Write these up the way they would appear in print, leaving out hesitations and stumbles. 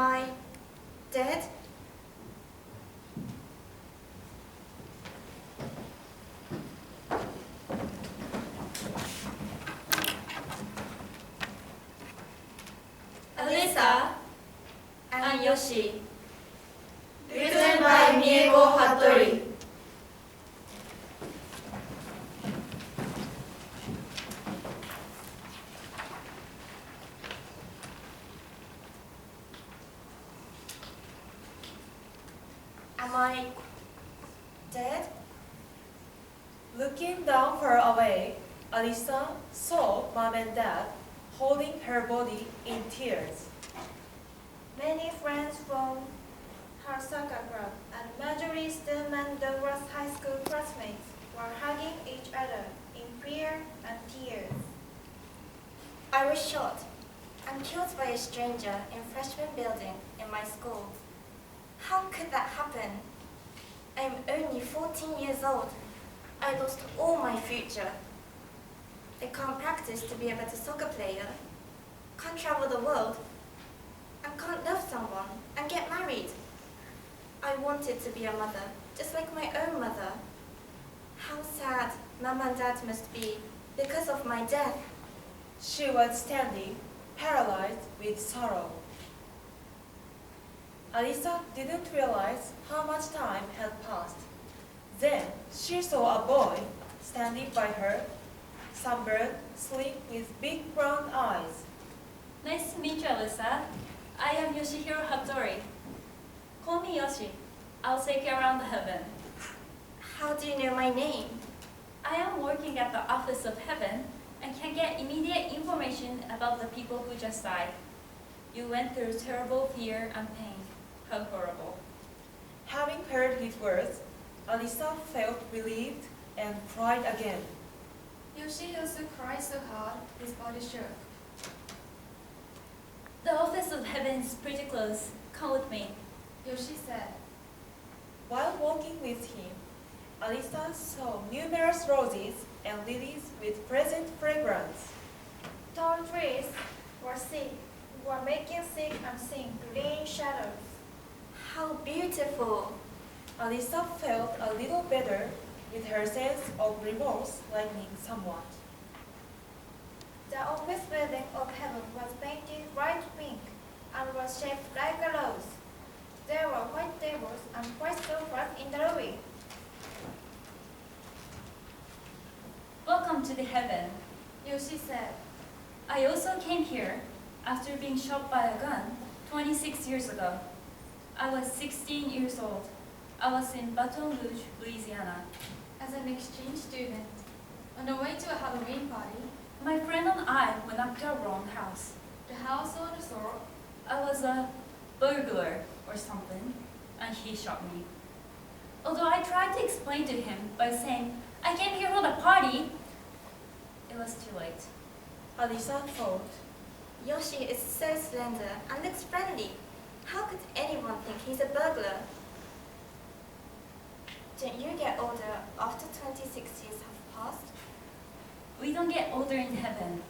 I dead? Alyssa and Yoshi. Written by Hattori. Am I dead? Looking down far away, Alyssa saw Mom and Dad holding her body in tears. Many friends from her soccer club and Marjorie Stillman Douglas high school classmates were hugging each other in fear and tears. I was shot and killed by a stranger in freshman building in my school. How could that happen? I am only 14 years old. I lost all my future. I can't practice to be a better soccer player, can't travel the world, and can't love someone and get married. I wanted to be a mother, just like my own mother. How sad Mum and Dad must be because of my death. She was standing, paralyzed with sorrow. Alyssa didn't realize how much time had passed. Then she saw a boy standing by her, sunburned, slim with big brown eyes. Nice to meet you, Alyssa. I am Yoshihiro Hattori. Call me Yoshi. I'll take you around the heaven. How do you know my name? I am working at the Office of Heaven and can get immediate information about the people who just died. You went through terrible fear and pain. How horrible. Having heard his words, Alyssa felt relieved and cried again. Yoshi also cried so hard his body shook. The Office of Heaven is pretty close. Come with me. Yoshi said. While walking with him, Alyssa saw numerous roses and lilies with pleasant fragrance. Tall trees were making thick and thin green shadows. How beautiful! Alyssa felt a little better with her sense of remorse lightening somewhat. The office building of heaven was painted bright pink and was shaped like a rose. There were white tables and white sofas in the lobby. Welcome to the heaven. Yoshi said. I also came here after being shot by a gun 26 years ago. I was 16 years old. I was in Baton Rouge, Louisiana. As an exchange student, on the way to a Halloween party, My friend and I went up to a wrong house. the house owner saw I was a burglar or something, and he shot me. Although I tried to explain to him by saying, I came here for the party, it was too late. Alyssa thought. Yoshi is so slender and looks friendly. How could anyone think he's a burglar? Don't you get older after 26 years have passed? We don't get older in heaven.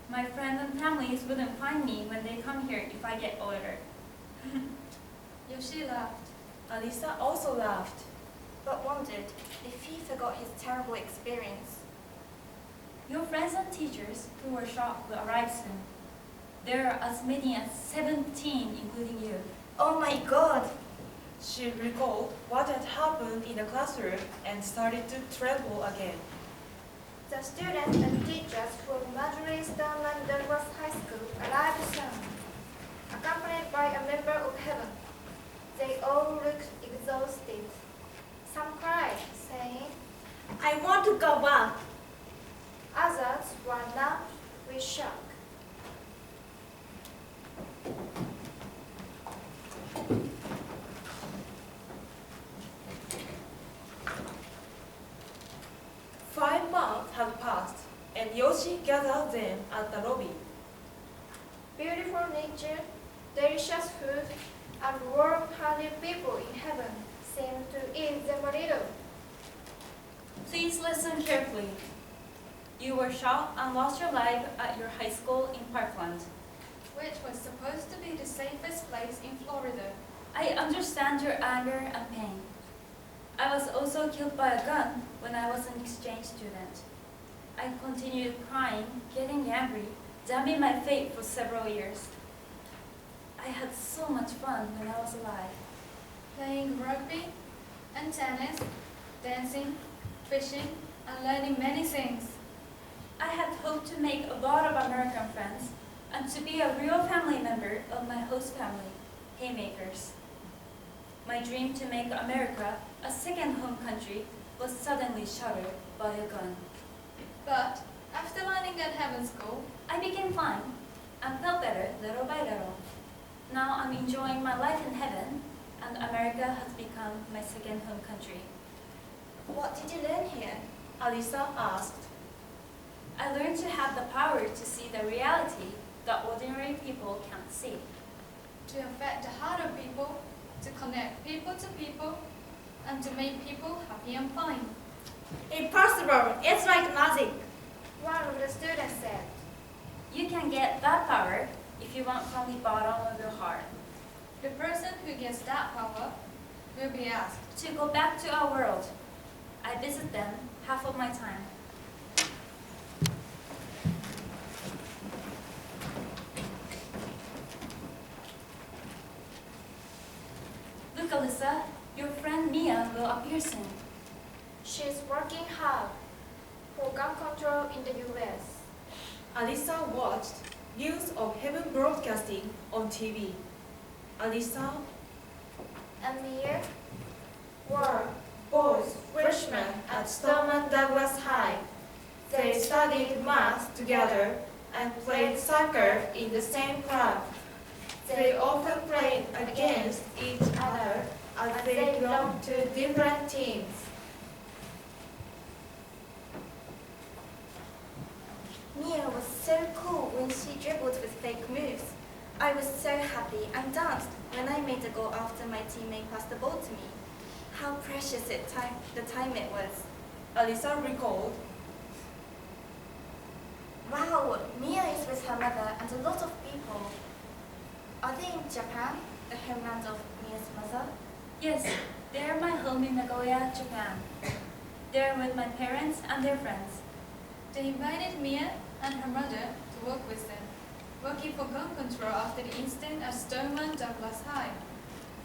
My friends and families wouldn't find me when they come here if I get older. Yoshi laughed. Alyssa also laughed. But wondered if he forgot his terrible experience. Your friends and teachers who were shot will arrive soon. There are as many as 17, including you. Oh my God! She recalled what had happened in the classroom and started to tremble again. The students and teachers from Marjorie Stillman Douglas High School arrived soon, accompanied by a member of heaven. They all looked exhausted. Some cried, saying, I want to go back. others were numb with shock. Five months had passed, and Yoshi gathered them at the lobby. Beautiful nature, delicious food, and warm-hearted people in heaven seemed to ease them a little. Please listen carefully. You were shot and lost your life at your high school in Parkland. which was supposed to be the safest place in Florida. I understand your anger and pain. I was also killed by a gun when I was an exchange student. I continued crying, getting angry, damning my fate for several years. I had so much fun when I was alive. Playing rugby and tennis, dancing, fishing, and learning many things. I had hoped to make a lot of American friends and to be a real family member of my host family, Haymakers. My dream to make America a second home country was suddenly shattered by a gun. But after learning at Heaven School, I became fine and felt better little by little. Now I'm enjoying my life in heaven, and America has become my second home country. What did you learn here? Alyssa asked. I learned to have the power to see the reality that ordinary people can't see. to affect the heart of people, to connect people to people, and to make people happy and fine. Impossible! It's like magic! One of the students said. You can get that power if you want from the bottom of your heart. The person who gets that power will be asked. To go back to our world, I visit them half of my time. Look, Alyssa, your friend Mia will appear soon. She's working hard for gun control in the U.S. Alyssa watched news of Heaven Broadcasting on TV. Alyssa And Mia were both freshmen at Stoneman Douglas High. They studied math together and played soccer in the same club. They often played against each other as they belonged to different teams. Mia was so cool when she dribbled with fake moves. I was so happy and danced when I made a goal after my teammate passed the ball to me. How precious the time it was. Alyssa recalled. Wow, Mia is with her mother and a lot of people. Are they in Japan, the homeland of Mia's mother? Yes, they're my home in Nagoya, Japan. They're with my parents and their friends. They invited Mia and her mother to work with them, working for gun control after the incident at Stoneman Douglas High.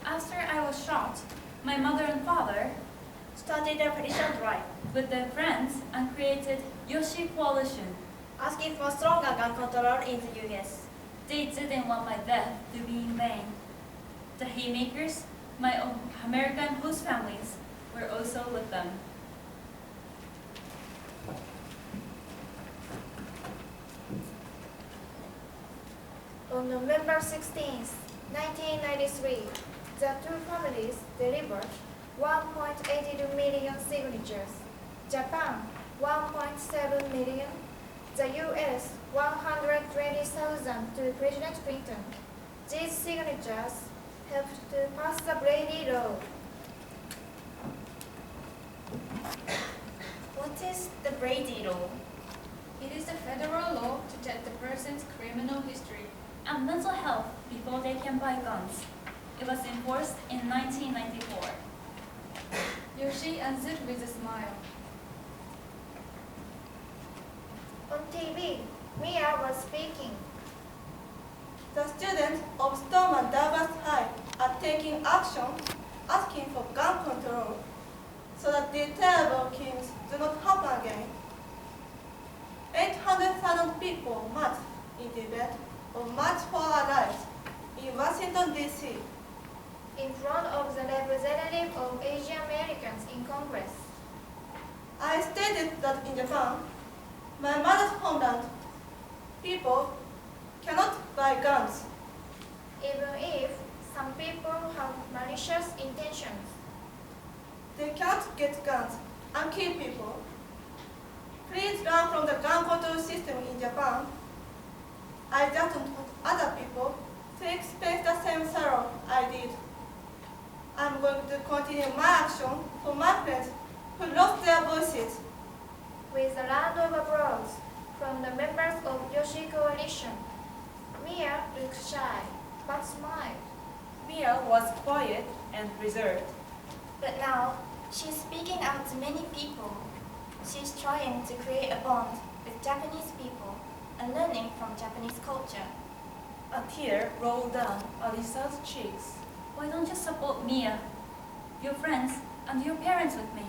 After I was shot, my mother and father Started a petition drive, with their friends and created Yoshi Coalition. asking for stronger gun control in the U.S. They didn't want my death to be in vain. The Haymakers, my own American host families, were also with them. On November 16, 1993, the two families delivered 1.82 million signatures. Japan, 1.7 million. The U.S., 120,000 to President Clinton. These signatures helped to pass the Brady Law. What is the Brady Law? It is a federal law to check the person's criminal history. And mental health before they can buy guns. It was enforced in 1994. Yoshi answered with a smile. On TV, Mia was speaking. The students of Stoneman Douglas High are taking action, asking for gun control, so that these terrible killings do not happen again. 800,000 people marched in the event of March for Our Lives in Washington, D.C. In front of the representative of Asian Americans in Congress. I stated that in Japan, my mother's homeland, people cannot buy guns. Even if some people have malicious intentions, They cannot get guns and kill people. Please learn from the gun control system in Japan. I just don't want other people to experience the same sorrow I did. I'm going to continue my action for my friends who lost their voices. with a round of applause from the members of Yoshi Coalition. Mia looked shy, but smiled. Mia was quiet and reserved. But now, she's speaking out to many people. She's trying to create a bond with Japanese people and learning from Japanese culture. A tear rolled down Alyssa's cheeks. Why don't you support Mia, your friends, and your parents with me?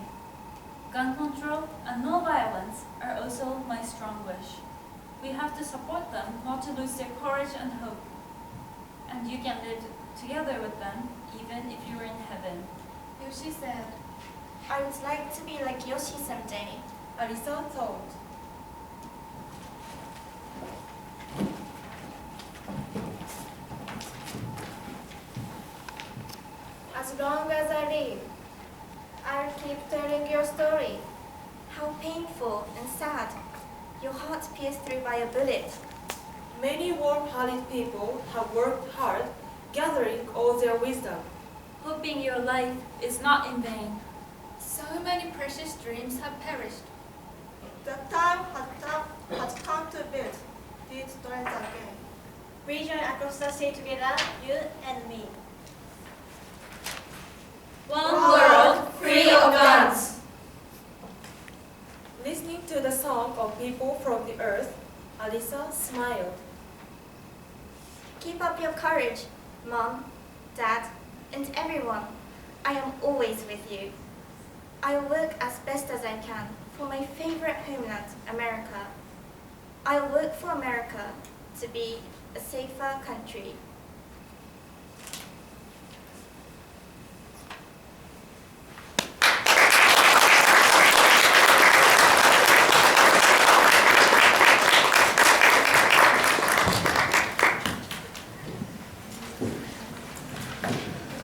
Gun control and no violence are also my strong wish. We have to support them not to lose their courage and hope. And you can live together with them even if you're in heaven. Yoshi said, I would like to be like Yoshi someday. Alyssa thought. As long as I live, I'll keep telling your story. How painful and sad. Your heart pierced through by a bullet. Many warm-hearted people have worked hard, gathering all their wisdom. Hoping your life is not in vain. so many precious dreams have perished. The time has come to build these stories again. We join across the sea together, you and me. One world free of guns. Listening to the song of people from the earth, Alyssa smiled. Keep up your courage, Mom, Dad, and everyone. I am always with you. I'll work as best as I can for my favorite homeland, America. I'll work for America to be a safer country